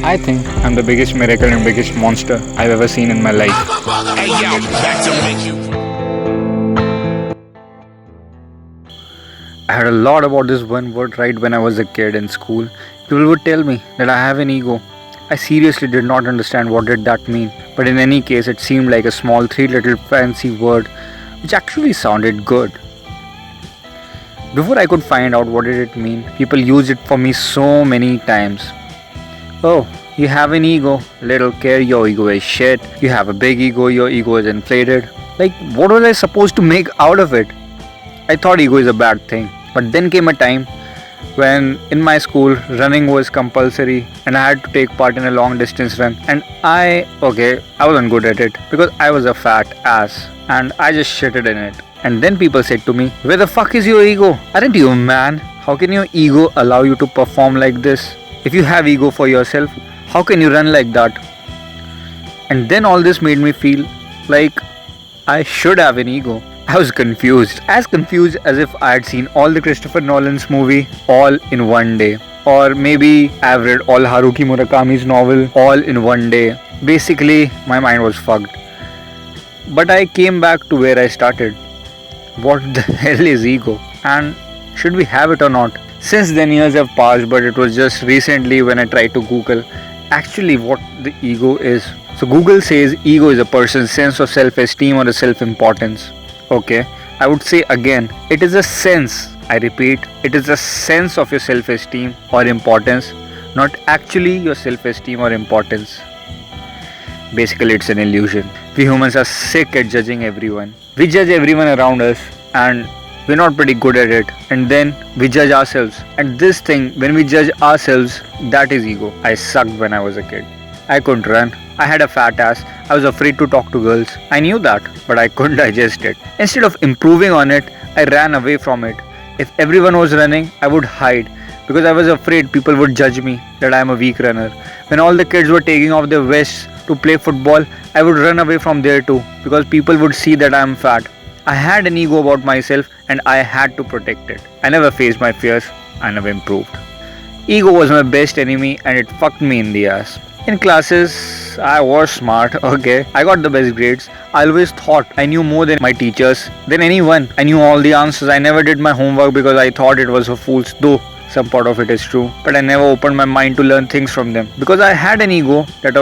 I think I'm the biggest miracle and biggest monster I've ever seen in my life. Hey yo, back to make you. I heard a lot about this one word right when I was a kid in school. People would tell me that I have an ego. I seriously did not understand what did that mean, but in any case it seemed like a small three little fancy word which actually sounded good. Before I could find out what did it mean, people used it for me so many times. Oh, you have an ego. Little kid, your ego is shit. You have a big ego, your ego is inflated. Like, what was I supposed to make out of it? I thought ego is a bad thing. But then came a time when in my school running was compulsory and I had to take part in a long distance run. And I wasn't good at it because I was a fat ass and I just shitted in it. And then people said to me, where the fuck is your ego? Aren't you a man? How can your ego allow you to perform like this? If you have ego for yourself, how can you run like that? And then all this made me feel like I should have an ego. I was confused. As confused as if I had seen all the Christopher Nolan's movie all in one day. Or maybe I've read all Haruki Murakami's novel all in one day. Basically, my mind was fucked. But I came back to where I started. What the hell is ego? And should we have it or not? Since then years have passed, but it was just recently when I tried to Google actually what the ego is. So Google says ego is a person's sense of self-esteem or a self-importance. Okay, I would say again, it is a sense, I repeat, it is a sense of your self-esteem or importance, not actually your self-esteem or importance. Basically, it's an illusion. We humans are sick at judging everyone. We judge everyone around us and we're not pretty good at it. And then we judge ourselves. And this thing, when we judge ourselves, that is ego. I sucked when I was a kid. I couldn't run. I had a fat ass. I was afraid to talk to girls. I knew that, but I couldn't digest it. Instead of improving on it, I ran away from it. If everyone was running, I would hide because I was afraid people would judge me that I am a weak runner. When all the kids were taking off their vests to play football, I would run away from there too because people would see that I am fat. I had an ego about myself and I had to protect it. I never faced my fears. I never improved. Ego was my best enemy and it fucked me in the ass. In classes, I was smart, okay. I got the best grades. I always thought I knew more than my teachers, than anyone. I knew all the answers. I never did my homework because I thought it was for fools, though some part of it is true. But I never opened my mind to learn things from them because I had an ego that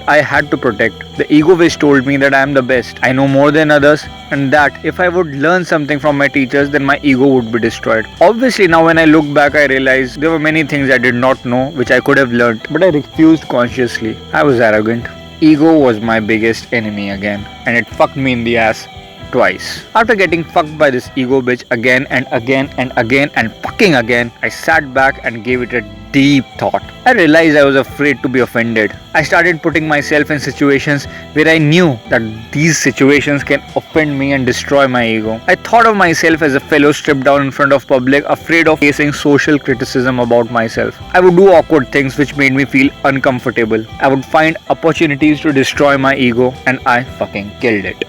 I had to protect. The ego which told me that I am the best. I know more than others and that if I would learn something from my teachers, then my ego would be destroyed. Obviously, now when I look back, I realize there were many things I did not know which I could have learned, but I refused consciously. I was arrogant. Ego was my biggest enemy again, and it fucked me in the ass twice. After getting fucked by this ego bitch again and again and again and fucking again, I sat back and gave it a deep thought. I realized I was afraid to be offended. I started putting myself in situations where I knew that these situations can offend me and destroy my ego. I thought of myself as a fellow stripped down in front of public, afraid of facing social criticism about myself. I would do awkward things which made me feel uncomfortable. I would find opportunities to destroy my ego and I fucking killed it.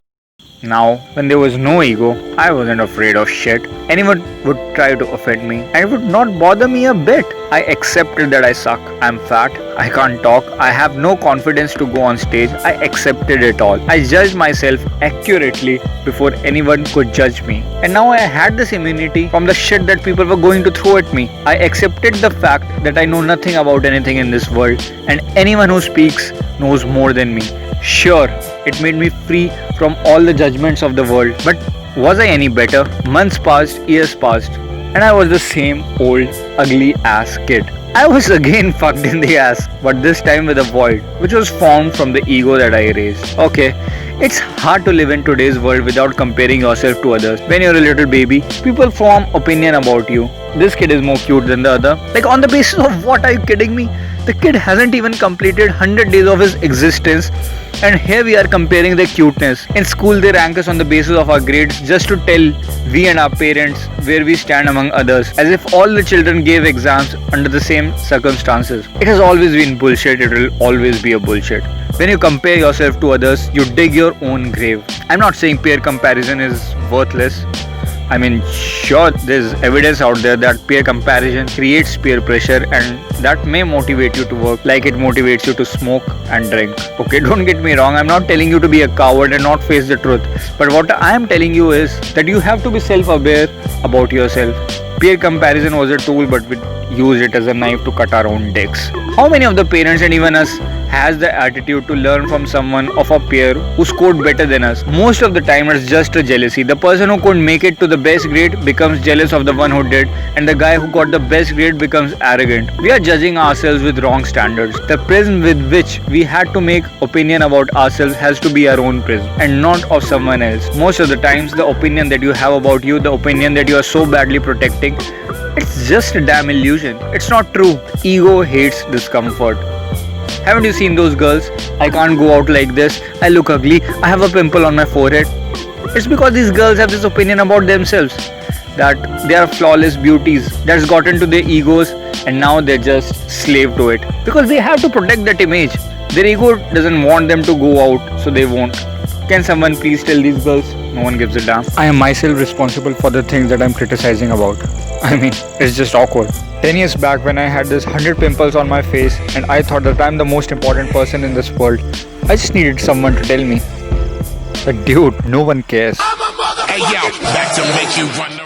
Now, when there was no ego, I wasn't afraid of shit. Anyone would try to offend me and it would not bother me a bit. I accepted that I suck. I'm fat. I can't talk. I have no confidence to go on stage. I accepted it all. I judged myself accurately before anyone could judge me. And now I had this immunity from the shit that people were going to throw at me. I accepted the fact that I know nothing about anything in this world and anyone who speaks knows more than me. Sure, it made me free from all the judgments of the world. But was I any better? Months passed, years passed, and I was the same old, ugly ass kid. I was again fucked in the ass, but this time with a void, which was formed from the ego that I erased. Okay, it's hard to live in today's world without comparing yourself to others. When you're a little baby, people form opinion about you. This kid is more cute than the other. Like, on the basis of what, are you kidding me? The kid hasn't even completed 100 days of his existence and here we are comparing their cuteness. In school they rank us on the basis of our grades just to tell we and our parents where we stand among others, as if all the children gave exams under the same circumstances. It has always been bullshit, it will always be a bullshit. When you compare yourself to others, you dig your own grave. I'm not saying peer comparison is worthless, I mean, sure, there's evidence out there that peer comparison creates peer pressure and that may motivate you to work like it motivates you to smoke and drink. Okay, don't get me wrong, I'm not telling you to be a coward and not face the truth. But what I am telling you is that you have to be self-aware about yourself. Peer comparison was a tool, but we used it as a knife to cut our own dicks. How many of the parents and even us has the attitude to learn from someone of a peer who scored better than us? Most of the time it's just a jealousy. The person who couldn't make it to the best grade becomes jealous of the one who did, and the guy who got the best grade becomes arrogant. We are judging ourselves with wrong standards. The prism with which we had to make opinion about ourselves has to be our own prism and not of someone else. Most of the times the opinion that you have about you, the opinion that you are so badly protecting, it's just a damn illusion. It's not true. Ego hates discomfort. Haven't you seen those girls? I can't go out like this. I look ugly. I have a pimple on my forehead. It's because these girls have this opinion about themselves that they are flawless beauties. That's gotten to their egos and now they're just slave to it because they have to protect that image. Their ego doesn't want them to go out, so they won't. Can someone please tell these girls? No one gives a damn. I am myself responsible for the things that I'm criticizing about. I mean, it's just awkward. 10 years back when I had this 100 pimples on my face and I thought that I'm the most important person in this world, I just needed someone to tell me. But dude, no one cares. Hey yo, back to make you run.